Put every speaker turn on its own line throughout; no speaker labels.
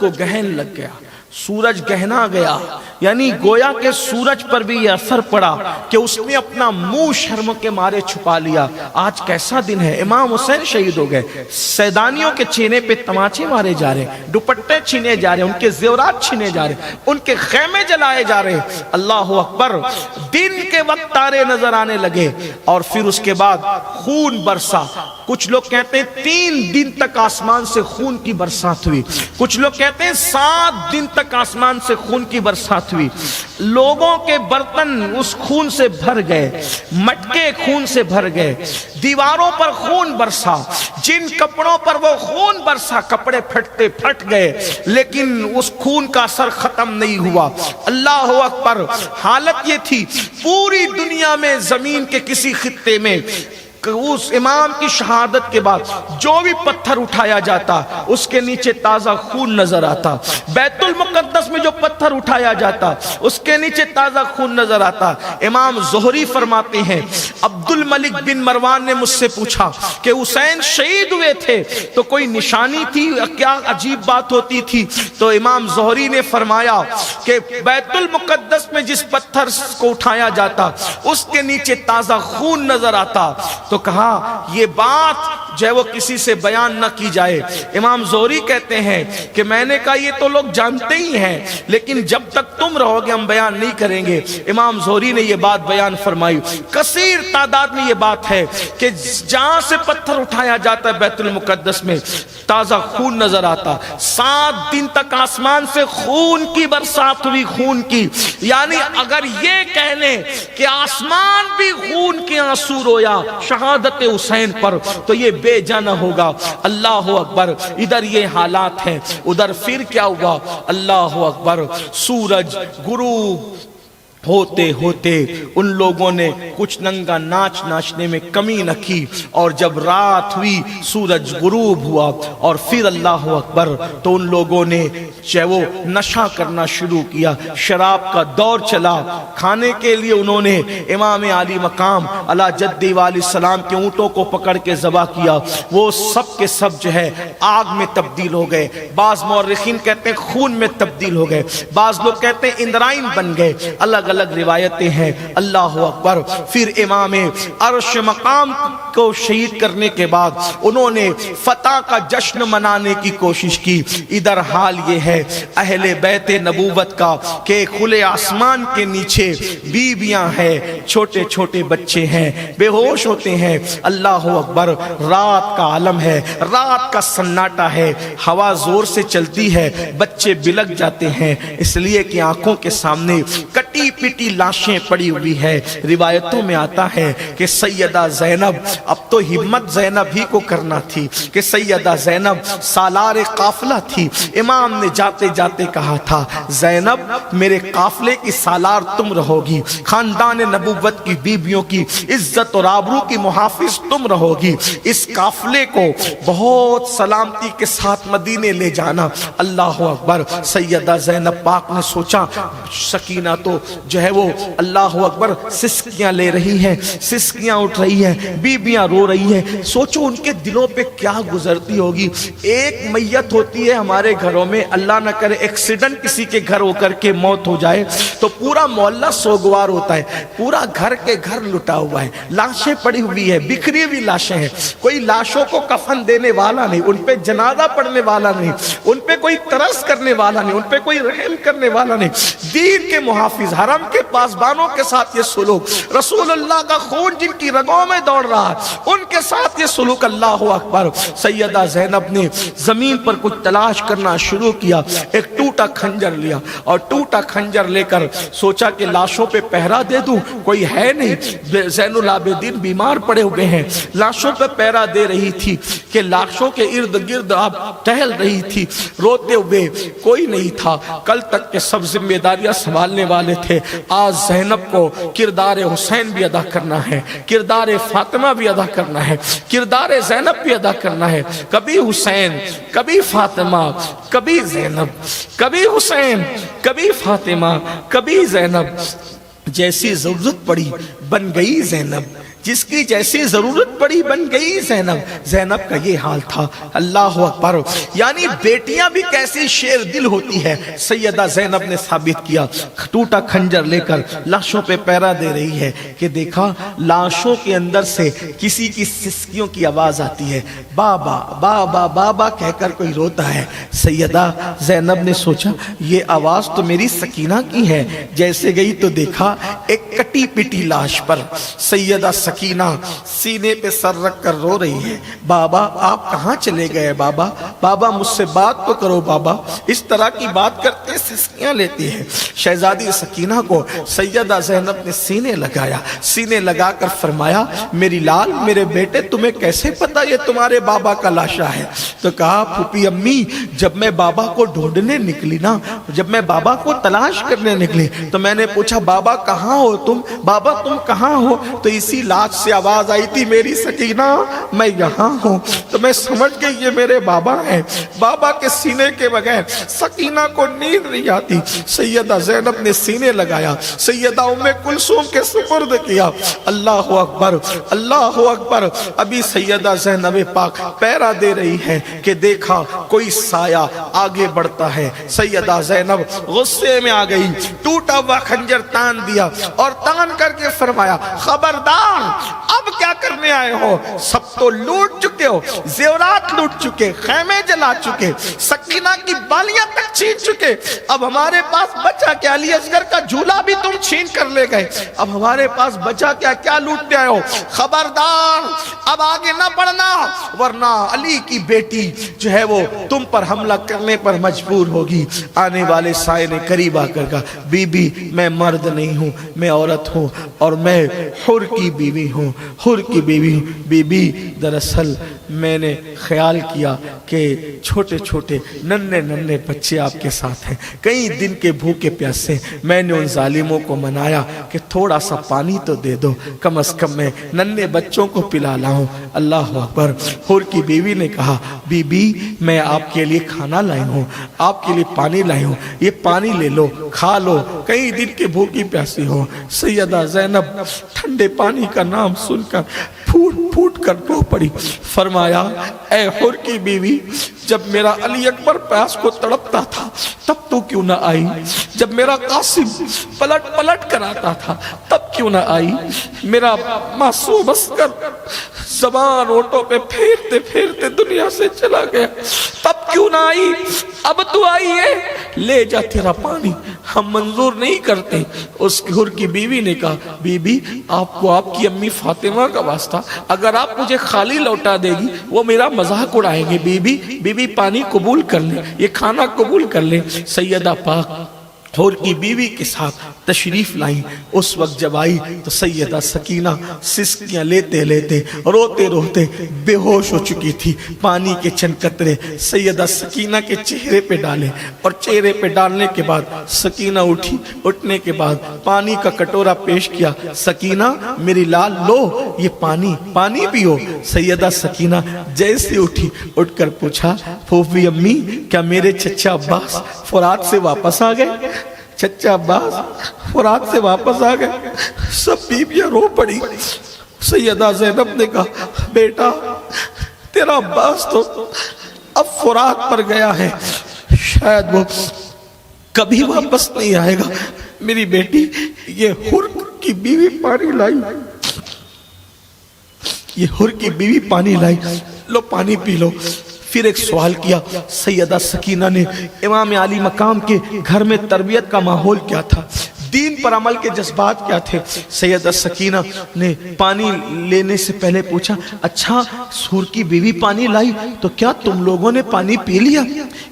کو گہن لگ گیا، سورج گہنا گیا، یعنی گویا کہ سورج پر بھی یہ اثر پڑا کہ اس نے اپنا منہ شرم کے مارے چھپا لیا۔ آج کیسا دن ہے، امام حسین شہید ہو گئے، سیدانیوں کے چینے پہ تماچے مارے جا رہے ہیں، دوپٹے چھینے جا رہے ہیں، ان کے زیورات چھینے جا رہے ہیں، ان کے خیمے جلائے جا رہے ہیں۔ اللہ اکبر، دن کے وقت تارے نظر آنے لگے اور پھر اس کے بعد خون برسا۔ کچھ لوگ کہتے ہیں 3 دن تک آسمان سے خون کی برسات ہوئی، کچھ لوگ کہتے ہیں 7 دن تک آسمان سے خون کی برسات ہوئی۔ لوگوں کے برتن اس خون سے بھر گئے، مٹکے خون سے بھر گئے، دیواروں پر خون برسا، جن کپڑوں پر وہ خون برسا کپڑے پھٹتے پھٹ گئے، لیکن اس خون کا اثر ختم نہیں ہوا۔ اللہ اکبر، حالت یہ تھی پوری دنیا میں، زمین کے کسی خطے میں اس امام کی شہادت کے بعد جو بھی پتھر اٹھایا جاتا اس کے نیچے تازہ خون نظر آتا، بیت المقدس میں جو پتھر اٹھایا جاتا اس کے نیچے تازہ خون نظر آتا۔ امام زہری فرماتے ہیں عبد الملک بن مروان نے مجھ سے پوچھا کہ حسین شہید ہوئے تھے تو کوئی نشانی تھی، کیا عجیب بات ہوتی تھی؟ تو امام زہری نے فرمایا کہ بیت المقدس میں جس پتھر کو اٹھایا جاتا اس کے نیچے تازہ خون نظر آتا۔ تو کہا یہ بات جو ہے وہ کسی سے بیان نہ کی جائے۔ امام زہری کہتے ہیں کہ میں نے کہا یہ تو لوگ جانتے ہی ہیں، لیکن جب تک تم رہو گے ہم بیان نہیں کریں گے۔ امام زہری نے یہ بات بیان فرمائی۔ کثیر تعداد میں یہ بات ہے کہ جہاں سے پتھر اٹھایا جاتا ہے بیت المقدس میں تازہ خون نظر آتا۔ 7 دن تک آسمان سے خون کی برسات ہوئی، خون کی، یعنی اگر یہ کہہ لیں کہ آسمان بھی خون کے آنسو رویا شہادت حسین پر تو یہ بے جانا ہوگا۔ اللہ اکبر، ادھر یہ حالات ہیں، ادھر پھر کیا ہوا؟ اللہ اکبر، سورج غروب ہوتے ہوتے ان لوگوں نے کچھ ننگا ناچ ناچنے میں کمی نہ کی، اور جب رات ہوئی سورج غروب ہوا اور پھر اللہ اکبر تو ان لوگوں نے وہ نشہ کرنا شروع کیا، شراب کا دور چلا۔ کھانے کے لیے انہوں نے امام علی مقام علی جدی علیہ السلام کے اونٹوں کو پکڑ کے ذبح کیا، وہ سب کے سب جو ہے آگ میں تبدیل ہو گئے، بعض مورخین کہتے ہیں خون میں تبدیل ہو گئے، بعض لوگ کہتے ہیں اندرائن بن گئے، الگ الگ روایتیں ہیں۔ اللہ اکبر، پھر امام عرش مقام کو شہید کرنے کے بعد انہوں نے فتح کا جشن منانے کی کوشش کی۔ ادھر حال یہ ہے اہل بیت نبوت کا کہ کھلے آسمان کے نیچے بیویاں ہیں، چھوٹے چھوٹے بچے ہیں، بے ہوش ہوتے ہیں۔ اللہ اکبر، رات کا عالم ہے، رات کا سناٹا ہے، ہوا زور سے چلتی ہے، بچے بلک جاتے ہیں، اس لیے کہ آنکھوں کے سامنے کٹی پٹی لاشیں پڑی ہوئی ہے۔ روایتوں میں آتا ہے کہ سیدہ زینب، اب تو ہمت زینب ہی کو کرنا تھی کہ سیدہ زینب سالار قافلہ تھی، امام نے جاتے جاتے کہا تھا زینب میرے قافلے کی سالار تم رہو گی، خاندان نبوت کی بیبیوں کی عزت اور آبرو کی محافظ تم رہو گی، اس قافلے کو بہت سلامتی کے ساتھ مدینے لے جانا۔ اللہ اکبر، سیدہ زینب پاک نے سوچا سکینہ تو جو ہے وہ اللہ اکبر سسکیاں لے رہی ہیں، سسکیاں اٹھ رہی ہیں، بیبیاں رو رہی ہیں، سوچو ان کے دلوں پہ کیا گزرتی ہوگی۔ ایک میت ہوتی ہے ہمارے گھروں میں، اللہ نہ کرے ایکسیڈنٹ کسی کے گھر ہو کر کے موت ہو جائے تو پورا محلہ سوگوار ہوتا ہے، پورا گھر کے گھر لٹا ہوا ہے، لاشیں پڑی ہوئی ہے، بکھری ہوئی لاشیں ہیں، کوئی لاشوں کو کفن دینے والا نہیں، ان پہ جنازہ پڑھنے والا نہیں، ان پہ کوئی ترس کرنے والا نہیں، ان پہ کوئی رحم کرنے والا نہیں۔ دین کے محافظ، حرم کے پاسبانوں کے ساتھ یہ سلوک، رسول اللہ کا خون جن کی رگوں میں دوڑ رہا ہے ان کے ساتھ یہ سلوک۔ اللہ اکبر، سیدہ زینب نے زمین پر کچھ تلاش کرنا شروع کیا، ایک ٹوٹا کھنجر لیا اور ٹوٹا کھنجر لے کر سوچا کہ لاشوں پہ پہرا دے دوں، کوئی ہے نہیں، زین العابدین بیمار پڑے ہوئے ہیں، لاشوں پہ پہرا دے رہی تھی کہ لاشوں کے ارد گرد آپ ٹہل رہی تھی، روتے ہوئے کوئی نہیں تھا، کل تک کے سب ذمہ داریاں سنبھالنے والے تھے، آج زینب کو کردار حسین بھی ادا کرنا ہے، کردار فاطمہ بھی ادا کرنا ہے، کردار زینب بھی ادا کرنا ہے، کبھی حسین کبھی فاطمہ کبھی زینب، کبھی حسین کبھی فاطمہ کبھی زینب، جیسی ضرورت پڑی بن گئی زینب، جس کی جیسی ضرورت پڑی بن گئی زینب۔ زینب کا یہ حال تھا۔ اللہ اکبر، یعنی بیٹیاں بھی کیسی شیر دل ہوتی ہے، سیدہ زینب نے ثابت کیا۔ ٹوٹا خنجر لے کر لاشوں پہ پہرا دے رہی ہے کہ دیکھا لاشوں کے اندر سے کسی کی سسکیوں کی آواز آتی ہے، بابا بابا بابا کہہ کر کوئی روتا ہے۔ سیدہ زینب نے سوچا یہ آواز تو میری سکینہ کی ہے۔ جیسے گئی تو دیکھا ایک کٹی پٹی لاش پر سیدہ سکینہ سینے پہ سر رکھ کر رو رہی ہے، بابا آپ کہاں چلے گئے بابا، بابا مجھ سے بات تو کرو بابا۔ اس طرح کی بات کرتے سسکیاں لیتی ہے۔ شہزادی سکینہ کو سیدہ زینب نے سینے لگایا، سینے لگا کر فرمایا میری لال میرے بیٹے تمہیں کیسے پتا یہ تمہارے بابا کا لاشا ہے؟ تو کہا پھوپھی امی جب میں بابا کو ڈھونڈنے نکلی نا، جب میں بابا کو تلاش کرنے نکلی تو میں نے پوچھا بابا کہاں ہو تم، بابا تم کہاں ہو؟ تو اسی لاش سے آواز آئی تھی میری سکینہ میں یہاں ہوں۔ تو میں سمجھ گئی یہ میرے بابا ہیں۔ بابا کے سینے کے بغیر سکینہ کو نیند نہیں آتی۔ سیدہ زینب نے سینے لگایا، سیدہ ام کلثوم کے سپرد کیا۔ اللہ اکبر اللہ اکبر۔ ابھی سیدہ زینب پاک پہرا دے رہی ہے کہ دیکھا کوئی سایہ آگے بڑھتا ہے۔ سیدہ زینب غصے میں آ گئی، ٹوٹا ہوا خنجر تان دیا اور تان کر کے فرمایا خبردار اب کیا کرنے آئے ہو؟ سب تو لوٹ چکے ہو، زیورات لوٹ چکے، خیمے جلا چکے، سکینہ کی بالیاں تک چھین چکے، اب ہمارے پاس بچا کیا؟ علی اصغر کا جھولا بھی تم چھین کر لے گئے، اب ہمارے پاس بچا کیا؟ کیا لوٹنے آئے ہو؟ خبردار اب آگے نہ بڑھنا ورنہ علی کی بیٹی جو ہے وہ تم پر حملہ کرنے پر مجبور ہوگی۔ آنے والے سائے نے قریب آ کر کہا بی بی میں مرد نہیں ہوں، میں عورت ہوں اور میں حر کی بیوی ہوں، حر کی بیوی ہوں۔ بی بی دراصل میں نے خیال کیا کہ چھوٹے چھوٹے ننھے ننھے بچے آپ کے ساتھ ہیں، کئی دن کے بھوکے پیاسے، میں نے ان ظالموں کو منایا کہ تھوڑا سا پانی تو دے دو، کم از کم میں ننھے بچوں کو پلا لاؤں۔ اللہ اکبر۔ حر کی بیوی نے کہا بی بی میں آپ کے لیے کھانا لائی ہوں، آپ کے لیے پانی لائی ہوں، یہ پانی لے لو کھا لو، کئی دن کے بھوکی پیاسی ہو۔ سیدہ زینب ٹھنڈے پانی کا نام سن کر پھوٹ پھوٹ کر رو پڑی۔ فرمایا اے حر کی بیوی جب میرا علی اکبر پیاس کو تڑپتا تھا تب تو کیوں نہ آئی؟ جب میرا قاسم پلٹ پلٹ کر آتا تھا تب کیوں نہ آئی؟ میرا معصوم اصغر زبان ہوٹوں پہ پھیرتے پھیرتے دنیا سے چلا گیا تب کیوں نہ آئی؟ اب تو آئی ہے، لے جا تیرا پانی، ہم منظور نہیں کرتے۔ اس حر کی بیوی نے کہا بی بی آپ کو آپ کی امی فاطمہ کا واسطہ، اگر آپ مجھے خالی لوٹا دے گی وہ میرا مذاق اڑائیں گے۔ بی بی پانی قبول کر لیں، یہ کھانا قبول کر لیں۔ سیدہ پاک حر کی بیوی کے ساتھ تشریف لائیں۔ اس وقت جب آئی تو سیدہ سکینہ سسکیاں لیتے لیتے روتے روتے بے ہوش ہو چکی تھی۔ پانی کے چند قطرے سیدہ سکینہ کے چہرے پہ ڈالے اور چہرے پہ ڈالنے کے بعد سکینہ اٹھی، اٹھنے کے بعد پانی کا کٹورا پیش کیا۔ سکینہ میری لال لو یہ پانی پیو۔ سیدہ سکینہ جیسے اٹھی اٹھ کر پوچھا پھوپھی امی کیا میرے چچا عباس فرات سے واپس آ گئے؟ چچا عباس فرات سے واپس آ گئے۔ سب بیویاں رو پڑی۔ سیدہ زینب نے کہا بیٹا تیرا عباس تو اب فرات پر گیا ہے، شاید وہ کبھی واپس نہیں آئے گا۔ میری بیٹی یہ حر کی بیوی پانی لائی، یہ حر کی بیوی پانی لائی، لو پانی پی لو۔ پھر ایک سوال کیا سیدہ سکینہ نے امام علی مقام کے گھر میں تربیت کا ماحول کیا تھا، دین پر عمل کے جذبات کیا تھے؟ سیدہ سکینہ نے پانی لینے سے پہلے پوچھا اچھا حر کی بیوی پانی لائی تو کیا تم لوگوں نے پانی پی لیا؟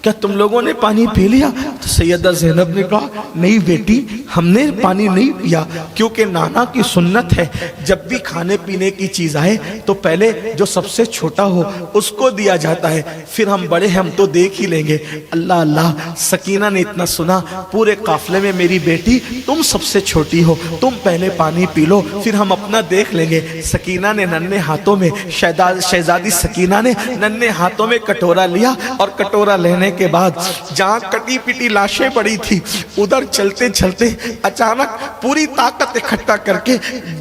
کیا تم لوگوں نے پانی پی لیا؟ تو سیدہ زینب نے کہا نہیں بیٹی ہم نے پانی نہیں پیا، کیونکہ نانا کی سنت ہے جب بھی کھانے پینے کی چیز آئے تو پہلے جو سب سے چھوٹا ہو اس کو دیا جاتا ہے، پھر ہم بڑے ہم تو دیکھ ہی لیں گے۔ اللہ اللہ، سکینہ نے اتنا سنا پورے قافلے میں میری بیٹی تم سب سے چھوٹی ہو، تم پہلے پانی پی لو پھر ہم اپنا دیکھ لیں گے۔ سکینہ نے ننھے ہاتھوں میں شہزادی سکینہ نے ننھے ہاتھوں میں کٹورا لیا اور کٹورا لینے کے بعد جہاں کٹی پٹی لاشیں پڑی تھی ادھر چلتے چلتے اچانک پوری طاقت اکٹھا کر کے